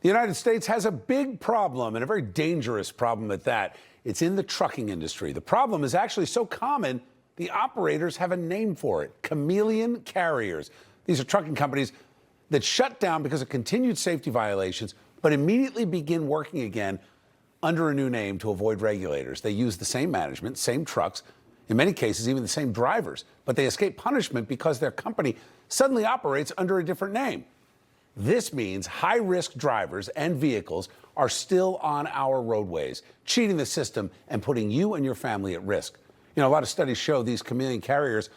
The United States has a big problem, and a very dangerous problem at that. It's in the trucking industry. The problem is actually so common, the operators have a name for it: chameleon carriers. These are trucking companies that shut down because of continued safety violations, but immediately begin working again under a new name to avoid regulators. They use the same management, same trucks, in many cases even the same drivers, but they escape punishment because their company suddenly operates under a different name. This means high-risk drivers and vehicles are still on our roadways, cheating the system and putting you and your family at risk. You know, a lot of studies show these chameleon carriers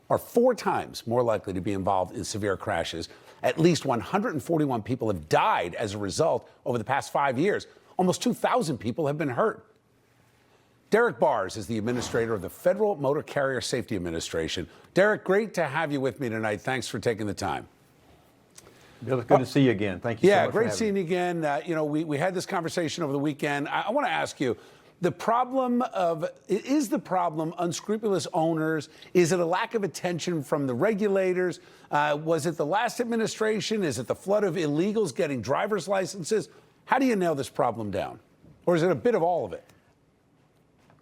are 4 times more likely to be involved in severe crashes. At least 141 people have died as a result over the past 5 years. Almost 2,000 people have been hurt. Derek Barrs is the administrator of the Federal Motor Carrier Safety Administration. Derek, great to have you with me tonight. Thanks for taking the time. Bill, it's good to see you again. Thank you so much. Yeah, great seeing you again. You know, we had this conversation over the weekend. I want to ask you, is the problem unscrupulous owners? Is it a lack of attention from the regulators? Was it the last administration? Is it the flood of illegals getting driver's licenses? How do you nail this problem down? Or is it a bit of all of it?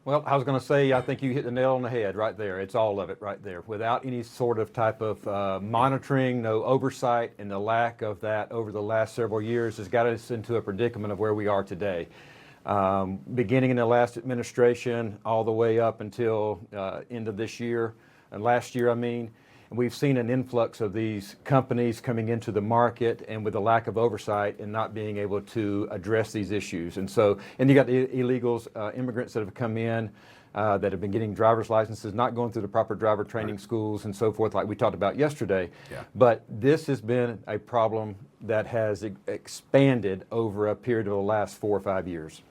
Well, I was going to say, I think you hit the nail on the head right there. It's all of it right there. Without any sort of type of monitoring, no oversight, and the lack of that over the last several years has got us into a predicament of where we are today. Beginning in the last administration, all the way up until end of this year, and last year, I mean, we've seen an influx of these companies coming into the market, and with a lack of oversight and not being able to address these issues. And you got the illegals, immigrants that have come in, that have been getting driver's licenses, not going through the proper driver training schools and so forth, like we talked about yesterday. Yeah. But this has been a problem that has expanded over a period of the last 4 or 5 years.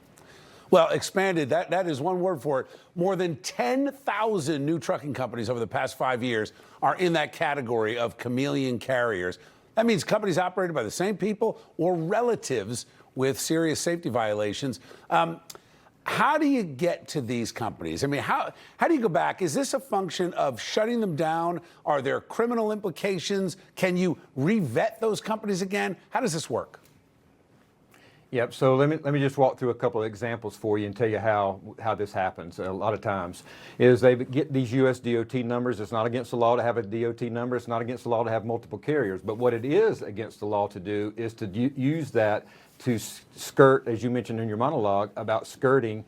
Well, expanded, that is one word for it. More than 10,000 new trucking companies over the past 5 years are in that category of chameleon carriers. That means companies operated by the same people or relatives with serious safety violations. How do you get to these companies? I mean, how do you go back? Is this a function of shutting them down? Are there criminal implications? Can you re-vet those companies again? How does this work? Yep. So let me just walk through a couple of examples for you and tell you how this happens. A lot of times is they get these U.S. DOT numbers. It's not against the law to have a DOT number. It's not against the law to have multiple carriers. But what it is against the law to do is to use that to skirt, as you mentioned in your monologue, about skirting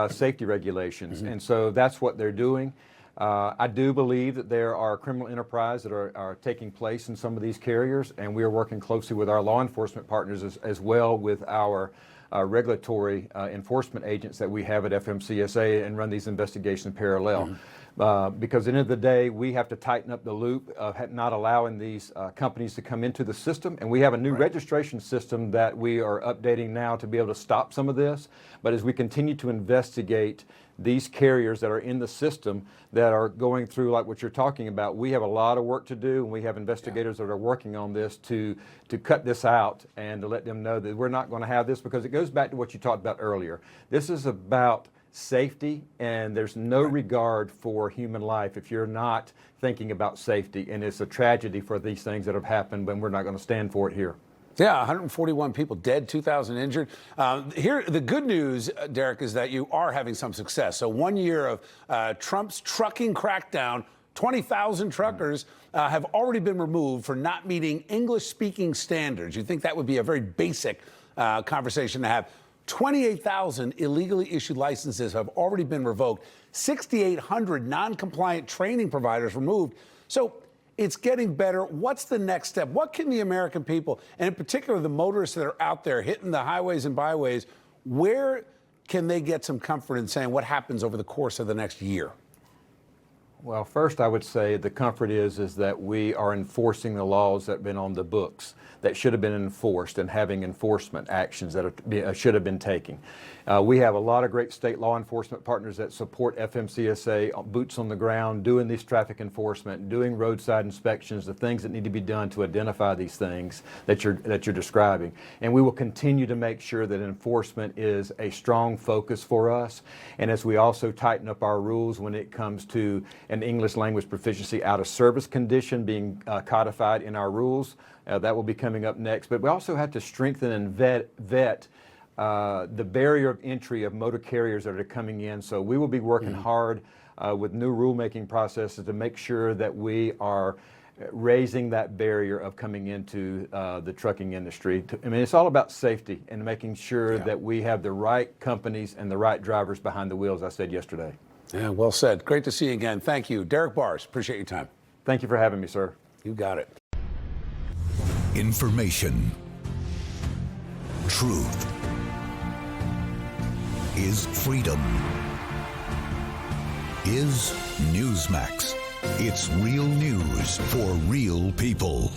safety regulations. Mm-hmm. And so that's what they're doing. I do believe that there are criminal enterprise that are taking place in some of these carriers, and we are working closely with our law enforcement partners as well with our regulatory enforcement agents that we have at FMCSA and run these investigations in parallel. Mm-hmm. Because at the end of the day, we have to tighten up the loop of not allowing these companies to come into the system. And we have a new registration system that we are updating now to be able to stop some of this. But as we continue to investigate these carriers that are in the system that are going through like what you're talking about, we have a lot of work to do, and we have investigators that are working on this to cut this out and to let them know that we're not going to have this, because it goes back to what you talked about earlier. This is about safety, and there's no regard for human life if you're not thinking about safety, and it's a tragedy for these things that have happened, but we're not going to stand for it here. Yeah, 141 people dead, 2,000 injured. Here, the good news, Derek, is that you are having some success. So 1 year of Trump's trucking crackdown, 20,000 truckers have already been removed for not meeting English-speaking standards. You'd think that would be a very basic conversation to have. 28,000 illegally issued licenses have already been revoked. 6,800 non-compliant training providers removed. So it's getting better. What's the next step? What can the American people, and in particular the motorists that are out there hitting the highways and byways, where can they get some comfort in saying what happens over the course of the next year? Well, first I would say the comfort is that we are enforcing the laws that have been on the books that should have been enforced, and having enforcement actions that should have been taken. We have a lot of great state law enforcement partners that support FMCSA, boots on the ground, doing this traffic enforcement, doing roadside inspections, the things that need to be done to identify these things that you're describing. And we will continue to make sure that enforcement is a strong focus for us. And as we also tighten up our rules when it comes to an English language proficiency out of service condition being codified in our rules. That will be coming up next. But we also have to strengthen and vet the barrier of entry of motor carriers that are coming in. So we will be working hard with new rulemaking processes to make sure that we are raising that barrier of coming into the trucking industry. I mean, it's all about safety and making sure that we have the right companies and the right drivers behind the wheels, I said yesterday. Yeah, well said. Great to see you again. Thank you. Derek Barrs, appreciate your time. Thank you for having me, sir. You got it. Information. Truth is freedom. Is Newsmax. It's real news for real people.